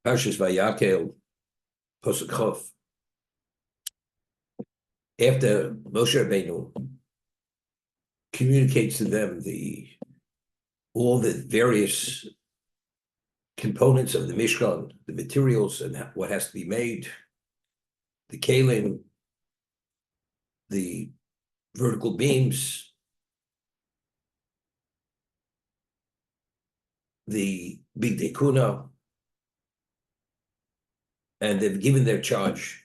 Parshas Vayakel, Pasuk Chof. After Moshe Rabbeinu communicates to them all the various components of the Mishkan, the materials and what has to be made, the kalim, the vertical beams, the big dekuna, and they've given their charge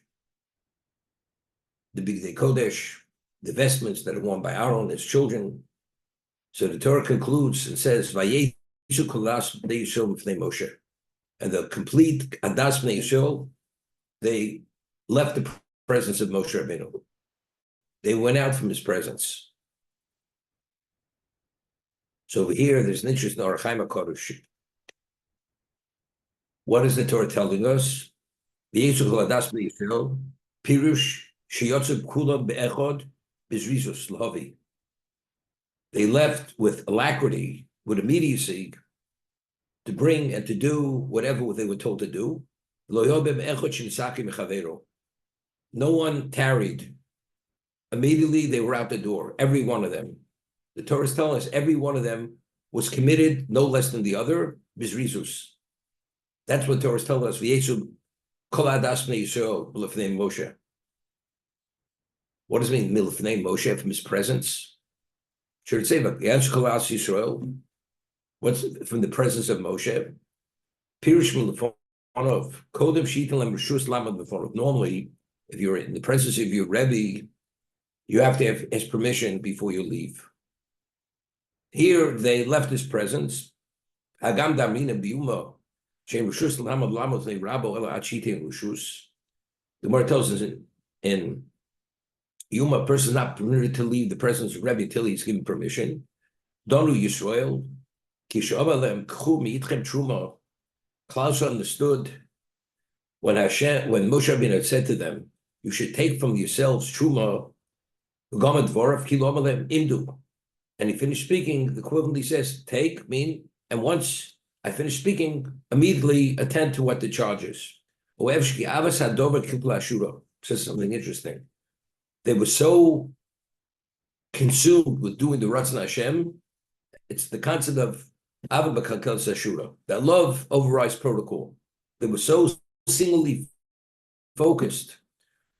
the big kodesh, the vestments that are worn by Aaron and his children. So the Torah concludes and says, "Vayeshu kolas bnei Yisrael b'fnei Moshe," and the complete adas bnei Yisrael, they left the presence of Moshe Rabbeinu. They went out from his presence. So over here, there's an interest in Orach Chaim HaKadosh. What is the Torah telling us? Vayeshu kolas bnei Yisrael, pirush sheyotzev kulam be'echod b'zrizus l'havi. They left with alacrity, with immediacy, to bring and to do whatever they were told to do. No one tarried. Immediately they were out the door, every one of them. The Torah is telling us every one of them was committed no less than the other, bizrizus. That's what the Torah is telling us. Moshe. What does it mean, milfnei Moshe, from his presence? Should it say about Yisrael? What's from the presence of Moshe? Normally, if you're in the presence of your Rebbe, you have to have his permission before you leave. Here, they left his presence. The Gemara tells us in Yuma, a person is not permitted to leave the presence of Rebbe until he's given permission. Donu Yisrael, Klaus understood when Moshe Rabbeinu had said to them, "You should take from yourselves truma." And he finished speaking. The equivalent, he says, "Take," mean, and once I finish speaking, immediately attend to what the charge is. Says something interesting. They were so consumed with doing the Ratzon Hashem. It's the concept of Ava B'Kalkel Sashura, that love overrides protocol. They were so singly focused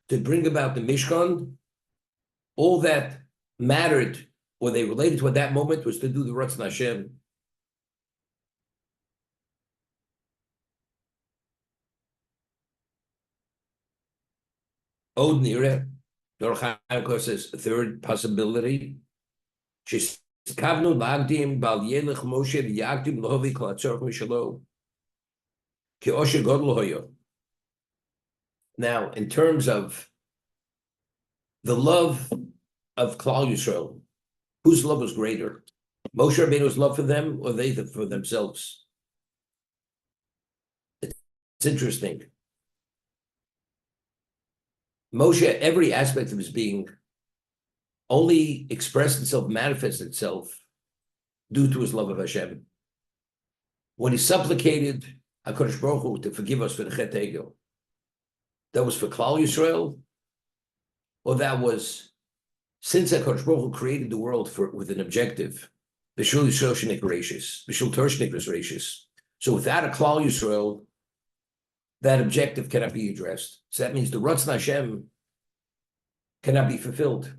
to bring about the Mishkan. All that mattered, or they related to at that moment, was to do the Ratzon Hashem. Od Nireh. Torah says a third possibility. Now, in terms of the love of Klal Yisrael, whose love was greater? Moshe Rabbeinu's love for them, or they for themselves? It's interesting. Moshe, every aspect of his being only expressed itself, manifested itself due to his love of Hashem. When he supplicated HaKadosh Baruch Hu to forgive us for the Chet Egel, that was for Klal Yisrael, or that was since HaKadosh Baruch Hu created the world with an objective, B'shul Yisrael Shenik Reishis, B'shul Torah Shenik Reishis. So without a Klal Yisrael, that objective cannot be addressed. So that means the Ratzon Hashem cannot be fulfilled.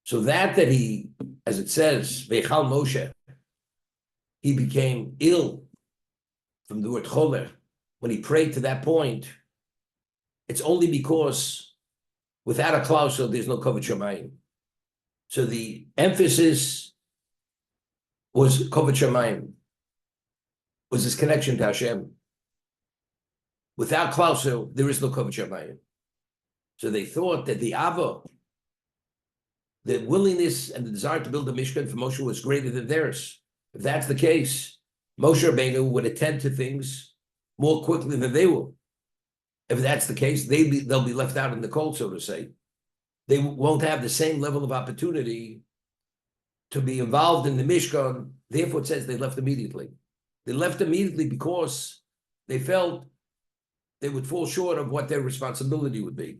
So that he, as it says, Veichal Moshe, he became ill from the word choler. When he prayed to that point, it's only because without a Klal Yisrael, there's no Kavod Shamayim. So the emphasis was Kavod Shamayim, was his connection to Hashem. Without Klal Yisrael, there is no Kavod Shamayim. So they thought that the Ava, the willingness and the desire to build a Mishkan for Moshe was greater than theirs. If that's the case, Moshe Rabbeinu would attend to things more quickly than they will. If that's the case, they'll be left out in the cold, so to say. They won't have the same level of opportunity to be involved in the Mishkan. Therefore, it says they left immediately. They left immediately because they felt they would fall short of what their responsibility would be.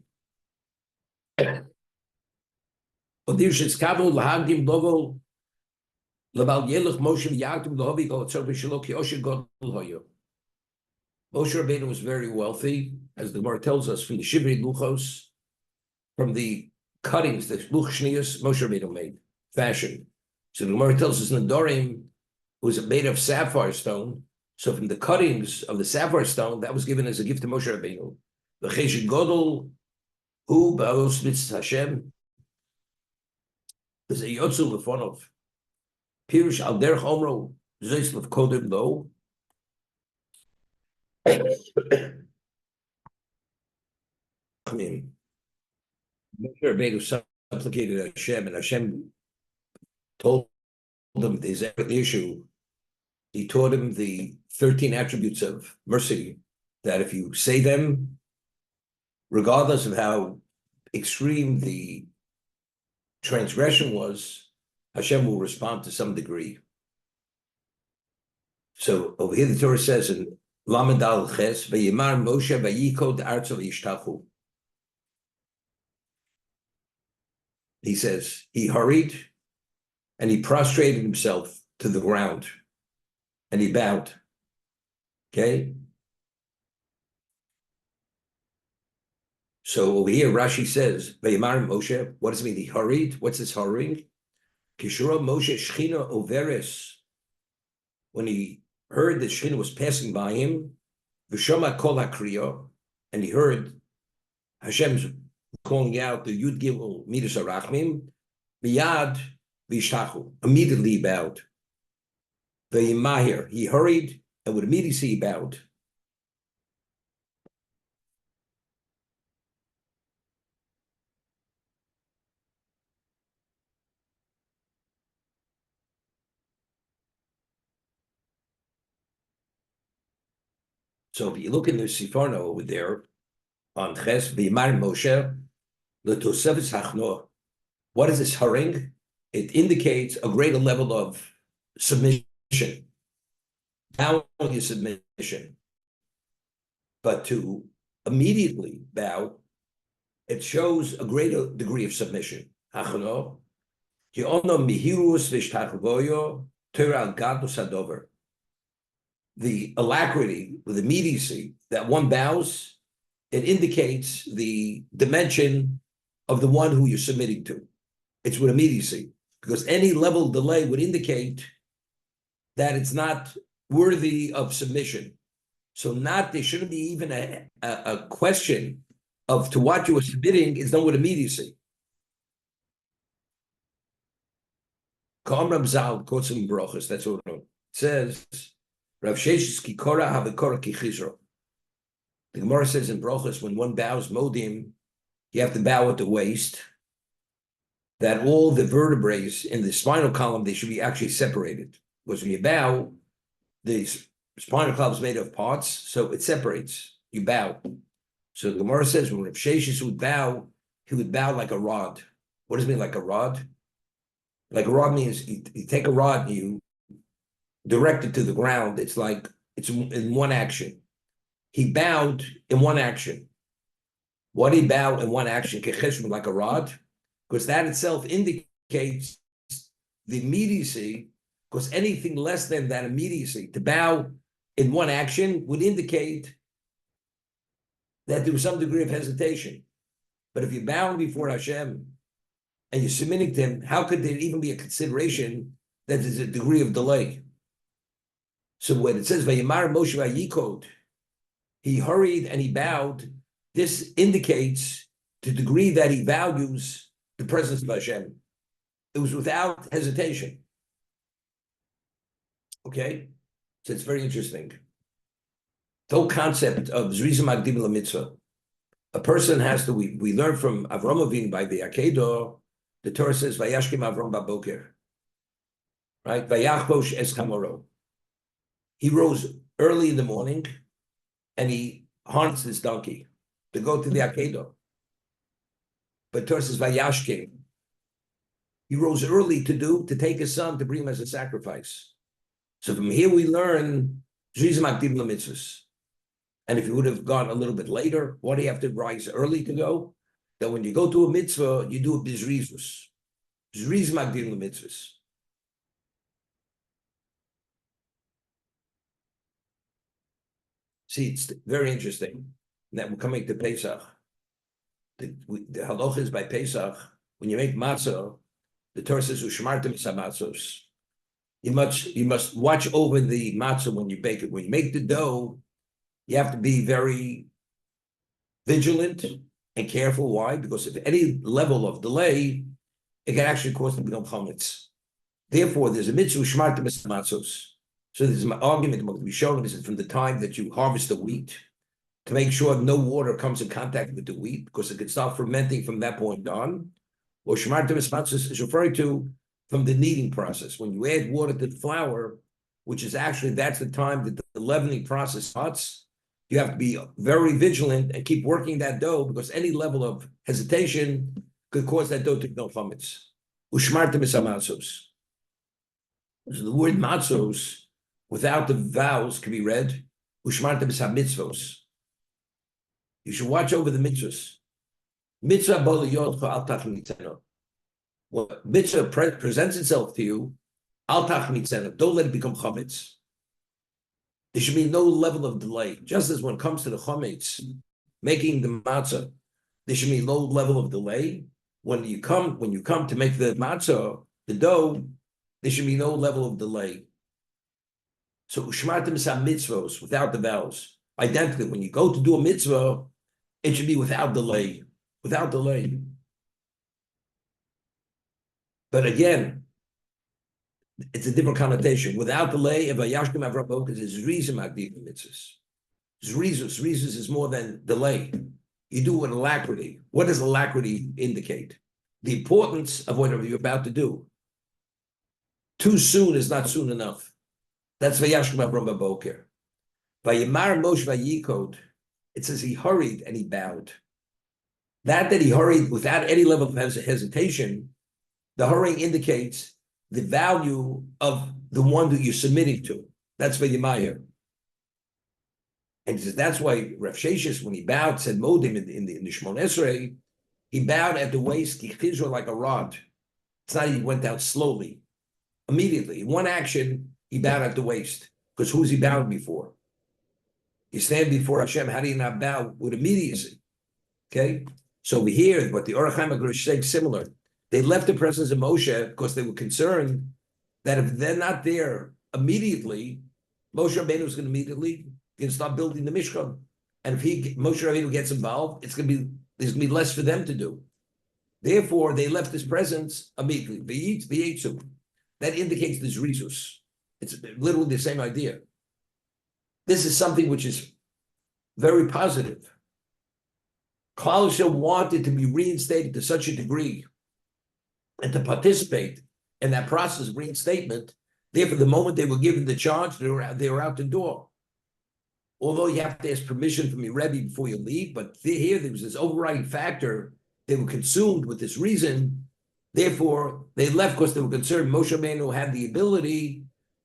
Moshe Rabbeinu was very wealthy, as the Gemara tells us, from the Shivri Luchos, from the cuttings, the Luch Shnius, Moshe Rabbeinu made, fashioned. So the Gemara tells us in the Dorim was made of sapphire stone. So from the cuttings of the sapphire stone, that was given as a gift to Moshe Rabbeinu. The Chesed Godol, who Ba'os Mitzvah Hashem, there's a Yotzu Lefonov, Pirush Al Derech Omro, Zeis Lev Kodim Lo. I mean, Moshe Rabbeinu supplicated Hashem, and Hashem told him there's the issue. He taught him the 13 attributes of mercy, that if you say them, regardless of how extreme the transgression was, Hashem will respond to some degree. So over here the Torah says in Lamed Al Ches, Vayimar Moshe Vayikod Artzo Yishtachu. He says he hurried and he prostrated himself to the ground and he bowed. Okay? So over here Rashi says, Vayimar Moshe, what does it mean he hurried? What's this hurrying? Kishura Moshe Shechina Overes, when he heard that Shechina was passing by him, V'shoma Kol HaKriya, and he heard Hashem's calling out the Yud Gimel Midas HaRachmim, Biyad V'ishtachu, immediately he bowed. V'yimahir, he hurried, and with immediacy he bowed. So if you look in the Siforno over there, on Ches, V'yimar Moshe, L'tosefes Hachnoah. What is this hurrying? It indicates a greater level of submission. Bowing is submission. But to immediately bow, it shows a greater degree of submission. Hachnoah. Ki'ono mihirus v'shtachvoyo Torah gadlus hadover. The alacrity, with immediacy, that one bows, it indicates the dimension of the one who you're submitting to. It's with immediacy, because any level of delay would indicate that it's not worthy of submission. So there shouldn't be even a question of to what you are submitting is done with immediacy. That's what it says. Rav Sheshes ki kora havikora ki chizro. The Gemara says in Brochus, when one bows modim, you have to bow at the waist, that all the vertebrae in the spinal column, they should be actually separated. Because when you bow, the spinal column is made of parts, so it separates. You bow. So the Gemara says when Rav Sheshes would bow, he would bow like a rod. What does it mean, like a rod? Like a rod means you take a rod and you direct it to the ground. It's like, it's in one action. He bowed in one action. What he bowed in one action, like a rod, because that itself indicates the immediacy, because anything less than that immediacy, to bow in one action would indicate that there was some degree of hesitation. But if you're bowing before Hashem and you're submitting to him, how could there even be a consideration that there's a degree of delay? So when it says, Vayimar Moshe Vayikod, he hurried and he bowed, this indicates the degree that he values the presence of Hashem. It was without hesitation. Okay? So it's very interesting. The whole concept of Zriza Magdim LaMitzvah. A person has to, we learn from Avram Avinu by the Akedah, the Torah says, Vayashkim Avram Baboker. Right? Vayachbosh es kamoro. He rose early in the morning and he harnessed his donkey to go to the Akedah. But Torah says, Vayashkim. He rose early to take his son to bring him as a sacrifice. So from here we learn Zriza Magdim LaMitzvahs. And if you would have gone a little bit later, why do you have to rise early to go? That when you go to a mitzvah, you do a bizrizus. Bizriz magdir mitzvahs. See, it's very interesting. That we're coming to Pesach. The halacha is by Pesach, when you make matzah, the Torah says, "Ushmartem samatzos." You must watch over the matzah when you bake it. When you make the dough, you have to be very vigilant and careful. Why? Because if any level of delay, it can actually cause them to become chametz. Therefore, there's a mitzvah shmartem matzos. So there's an argument about to be shown. This is from the time that you harvest the wheat to make sure no water comes in contact with the wheat, because it can start fermenting from that point on. Or shmartem matzos is referring to from the kneading process. When you add water to the flour, which is actually, that's the time that the leavening process starts, you have to be very vigilant and keep working that dough, because any level of hesitation could cause that dough to become chametz. Ushmartem matzos. So the word matzos, without the vowels, can be read, ushmartem mitzvos. You should watch over the mitzvahs. Mitzvah bo liyotcha al tachmitzeno. When mitzvah presents itself to you, al tachmitzeno, don't let it become chametz. There should be no level of delay. Just as when it comes to the chametz, making the matzah, there should be no level of delay. When you come to make the matzah, the dough, there should be no level of delay. So ushmartem mitzvos, without the vowels. Identically, when you go to do a mitzvah, it should be without delay. Without delay. But again, it's a different connotation. Without delay, if a yashkim avrabok is zrizim agdiv mitzvahs. Zrizus is more than delay. You do it with alacrity. What does alacrity indicate? The importance of whatever you're about to do. Too soon is not soon enough. That's vayashkim avrabok. Vayimar Moshe vayikod. It says he hurried and he bowed. That he hurried without any level of hesitation, the hurrying indicates the value of the one that you're submitting to. That's Vayimaya. And he says that's why Rav Sheshes, when he bowed, said Modim in the Shmon Esrei, he bowed at the waist, like a rod. It's not he went down slowly. Immediately, in one action, he bowed at the waist. Because who's he bowed before? You stand before Hashem, how do you not bow with immediacy? Okay? So over here, what the Orach Chaim HaGerush said similar. They left the presence of Moshe because they were concerned that if they're not there immediately, Moshe Rabbeinu is going to immediately start building the Mishkan. And if Moshe Rabbeinu gets involved, there's going to be less for them to do. Therefore, they left his presence immediately. That indicates the Zrizus. It's literally the same idea. This is something which is very positive. Klal Yisrael wanted to be reinstated to such a degree and to participate in that process of reinstatement. Therefore, the moment they were given the charge, they were out the door. Although you have to ask permission from your Rebbe before you leave, but here there was this overriding factor. They were consumed with this reason. Therefore, they left because they were concerned Moshe Rabbeinu had the ability,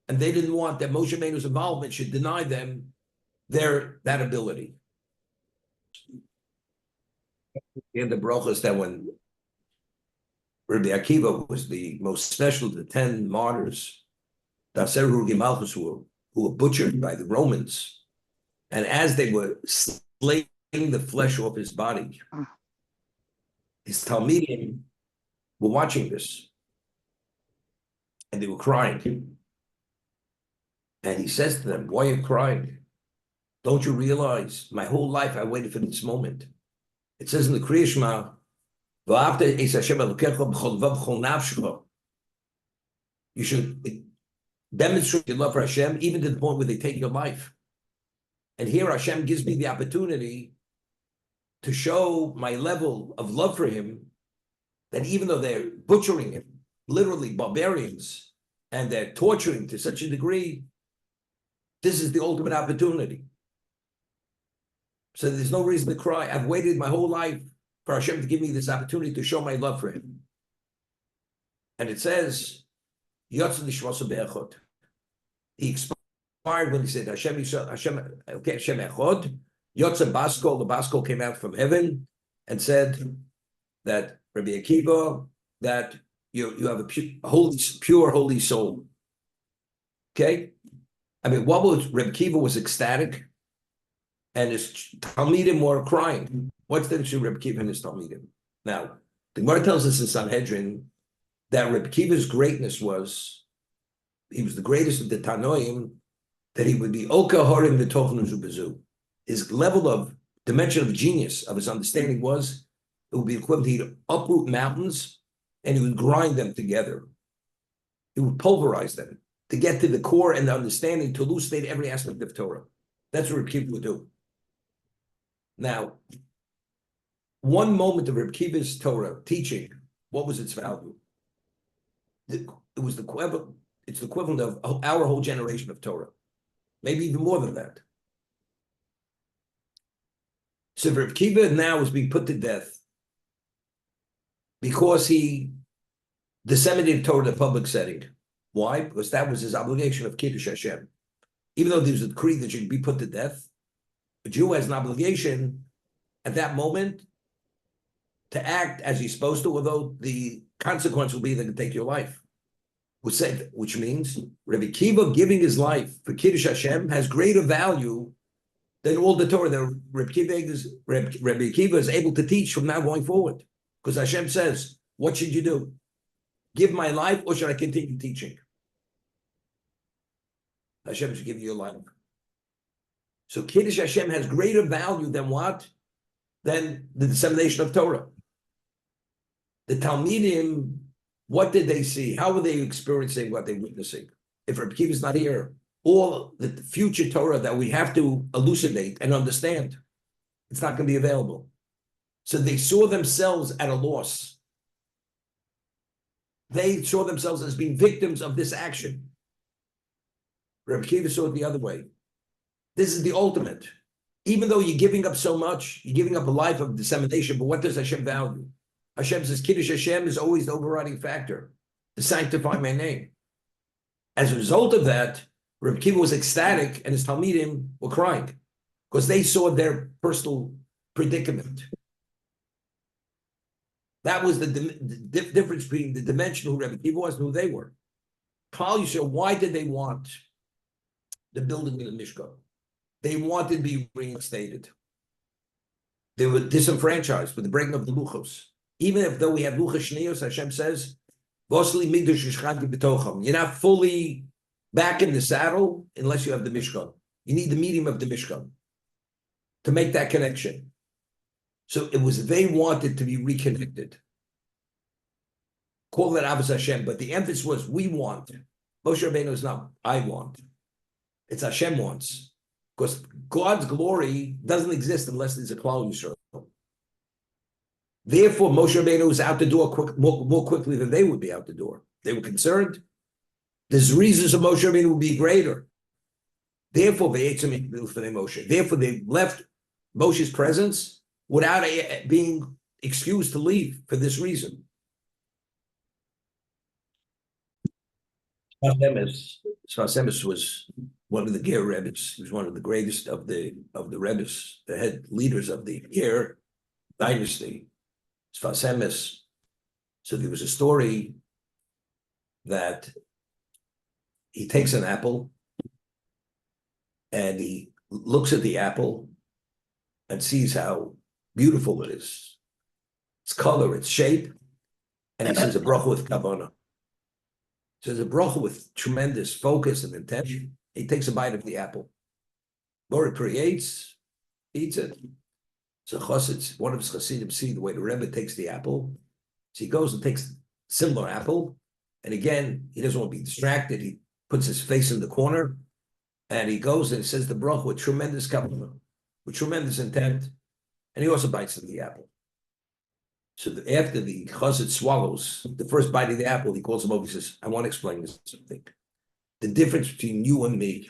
and they didn't want that Moshe Rabbeinu's involvement should deny them that ability. In the brachas that when Rabbi Akiva was the most special of the 10 martyrs, who were butchered by the Romans, and as they were slaying the flesh off his body, his Talmidim were watching this, and they were crying. And he says to them, "Why are you crying? Don't you realize my whole life I waited for this moment?" It says in the Kriya Shema, you should demonstrate your love for Hashem even to the point where they take your life. And here Hashem gives me the opportunity to show my level of love for him, that even though they're butchering him, literally barbarians, and they're torturing to such a degree, this is the ultimate opportunity. So there's no reason to cry. I've waited my whole life for Hashem to give me this opportunity to show my love for him. And it says, he expired when he said, Hashem Echad, Yotze Baskol, the Baskol came out from heaven and said that Rabbi Akiva, that you have a pure, holy soul. Okay? I mean, what was Rabbi Akiva was ecstatic, and his Talmidim were crying. What's the difference between Rabbi Akiva and his Talmidim? Now, the Gemara tells us in Sanhedrin that Rabbi Akiva's greatness was, he was the greatest of the Tanoim, that he would be Oka Horim V'Tochnu Zubezu. His level of dimension of genius of his understanding was, it would be equivalent, he'd uproot mountains and he would grind them together. He would pulverize them to get to the core and the understanding, to elucidate every aspect of Torah. That's what Reb Kiva would do. Now, one moment of Reb Kiva's Torah teaching, what was its value? It was it's the equivalent of our whole generation of Torah, maybe even more than that. So Reb Kiva now is being put to death because he disseminated Torah in a public setting. Why? Because that was his obligation of Kiddush Hashem. Even though there was a decree that you could be put to death, a Jew has an obligation at that moment to act as he's supposed to, although the consequence will be that they take your life. Which means Rabbi Kiva giving his life for Kiddush Hashem has greater value than all the Torah that Rabbi Kiva is able to teach from now going forward. Because Hashem says, what should you do? Give my life, or should I continue teaching? Hashem should give you your life. So Kiddush Hashem has greater value than what? Than the dissemination of Torah. The Talmidim, what did they see? How were they experiencing what they're witnessing? If Rabbi Kiva is not here, all the future Torah that we have to elucidate and understand, it's not going to be available. So they saw themselves at a loss. They saw themselves as being victims of this action. Rabbi Kiva saw it the other way. This is the ultimate. Even though you're giving up so much, you're giving up a life of dissemination, but what does Hashem value? Hashem says, Kiddush Hashem is always the overriding factor, to sanctify my name. As a result of that, Rabbi Kiva was ecstatic and his Talmidim were crying because they saw their personal predicament. That was the difference between the dimension who Rabbi Kiva was and who they were. Klal Yisrael, why did they want the building of the Mishkan? They wanted to be reinstated. They were disenfranchised with the breaking of the Luchos. Even if though we have Luchos Shneos, Hashem says, you're not fully back in the saddle unless you have the Mishkan. You need the medium of the Mishkan to make that connection. So it was, they wanted to be reconnected. Call that Avos Hashem, but the emphasis was, we want. Moshe Rabbeinu is not, I want. It's Hashem wants. Because God's glory doesn't exist unless there's a Klal Yisrael. Therefore, Moshe Rabbeinu was out the door more quickly than they would be out the door. They were concerned. There's reasons of Moshe Rabbeinu would be greater. Therefore, Therefore, they left Moshe's presence without being excused to leave for this reason. Sfas Emes was one of the Ger Rebbes. He was one of the greatest of the Rebbes, the head leaders of the Ger dynasty. Sfas Emes. So there was a story that he takes an apple and he looks at the apple and sees how beautiful it is, its color, its shape, and he says a bracha with kavanah. Says a bracha with tremendous focus and intention. He takes a bite of the apple. Bora creates, eats it. So Chassid's, one of his Chassidim, see the way the Rebbe takes the apple. So he goes and takes a similar apple, and again, he doesn't want to be distracted. He puts his face in the corner, and he goes and says the bracha with tremendous kavanah, with tremendous intent, and he also bites into the apple. So after the chassid swallows the first bite of the apple, he calls him over. He says, "I want to explain this something. The difference between you and me.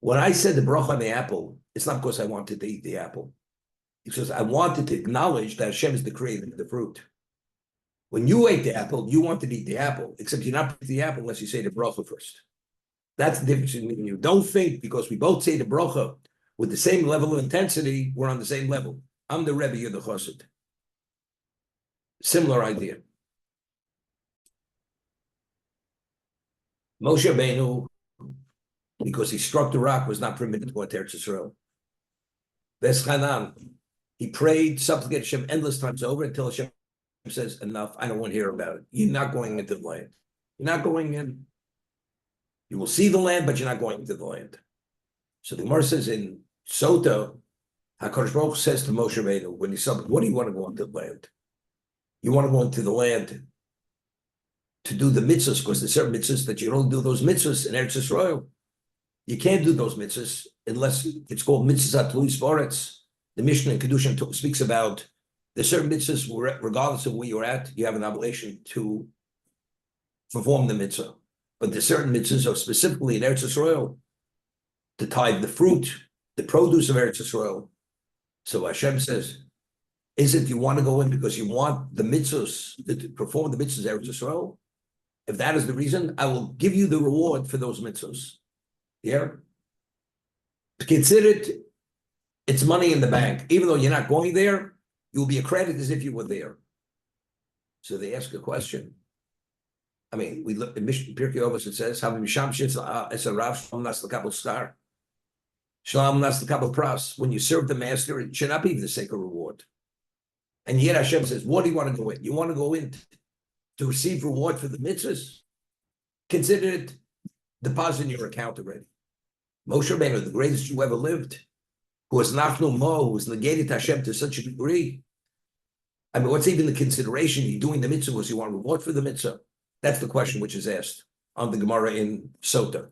When I said the bracha on the apple, it's not because I wanted to eat the apple. He says I wanted to acknowledge that Hashem is the creator of the fruit. When you ate the apple, you wanted to eat the apple, except you're not eating the apple unless you say the bracha first. That's the difference between me and you. Don't think because we both say the bracha with the same level of intensity, we're on the same level. I'm the Rebbe, you're the Chassid. Similar idea. Moshe Rabbeinu, because he struck the rock, was not permitted to go into Eretz Yisrael. Veschanan, he prayed, supplicated Hashem endless times over until Hashem says, enough, I don't want to hear about it. You're not going into the land. You're not going in. You will see the land, but you're not going into the land. So the Gemara says in Sota, HaKadosh Baruch Hu says to Moshe Rabbeinu, when he said, what do you want to go into the land? You want to go into the land to do the mitzvahs, because there's certain mitzvahs that you don't do those mitzvahs in Eretz Yisrael. You can't do those mitzvahs unless it's called mitzvahs atluis baretz. The Mishnah in Kedushin speaks about there's certain mitzvahs, regardless of where you're at, you have an obligation to perform the mitzvah. But there's certain mitzvahs, or specifically in Eretz Yisrael, to tithe the fruit, the produce of Eretz Yisrael. So Hashem says, is it you want to go in because you want the mitzvahs, to perform the mitzvahs of Eretz Yisrael? If that is the reason, I will give you the reward for those mitzvahs. Yeah? Consider it, it's money in the bank. Even though you're not going there, you will be accredited as if you were there. So they ask a question. I mean, we look in Mishnah Pirkei Avos, it says, when you serve the master, it should not be for the sake of reward. And yet Hashem says, what do you want to go in? You want to go in to receive reward for the mitzvahs? Consider it deposit in your account already. Moshe Rabbeinu, the greatest Jew ever lived, who was Nachnu Mo, who was negated Hashem to such a degree. I mean, what's even the consideration? You're doing the mitzvah, was you want reward for the mitzvah? That's the question which is asked on the Gemara in Sota.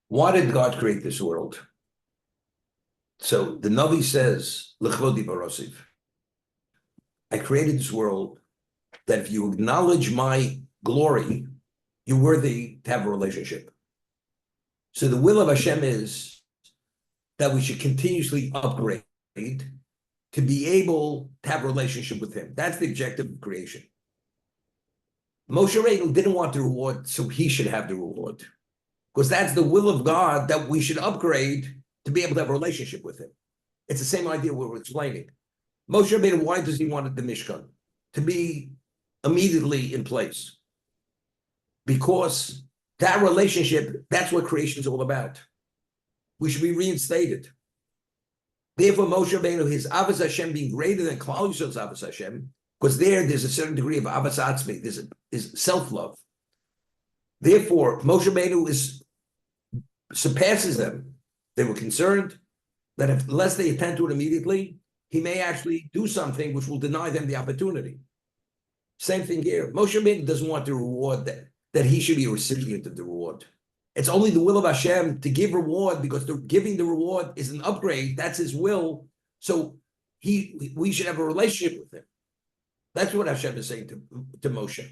Why did God create this world? So the Navi says, L'chlodi barosiv. I created this world that if you acknowledge my glory, you're worthy to have a relationship. So the will of Hashem is that we should continuously upgrade to be able to have a relationship with him. That's the objective of creation. Moshe Rabbeinu didn't want the reward, so he should have the reward. Because that's the will of God, that we should upgrade to be able to have a relationship with him. It's the same idea we were explaining. Moshe Rabbeinu, why does he want the Mishkan? To be immediately in place. Because that relationship, that's what creation is all about. We should be reinstated. Therefore, Moshe Rabbeinu, his Avos Hashem being greater than Klal Yisrael's Avos Hashem, because there's a certain degree of Avos Atzmi, there's self-love. Therefore, Moshe Rabbeinu surpasses them. They were concerned that unless they attend to it immediately, he may actually do something which will deny them the opportunity. Same thing here. Moshe Rabbeinu doesn't want the reward that he should be a recipient of the reward. It's only the will of Hashem to give reward, because giving the reward is an upgrade. That's his will. So we should have a relationship with him. That's what Hashem is saying to Moshe.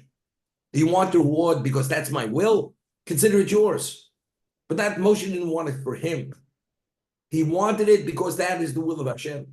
Do you want the reward because that's my will? Consider it yours. But that Moshe didn't want it for him. He wanted it because that is the will of Hashem.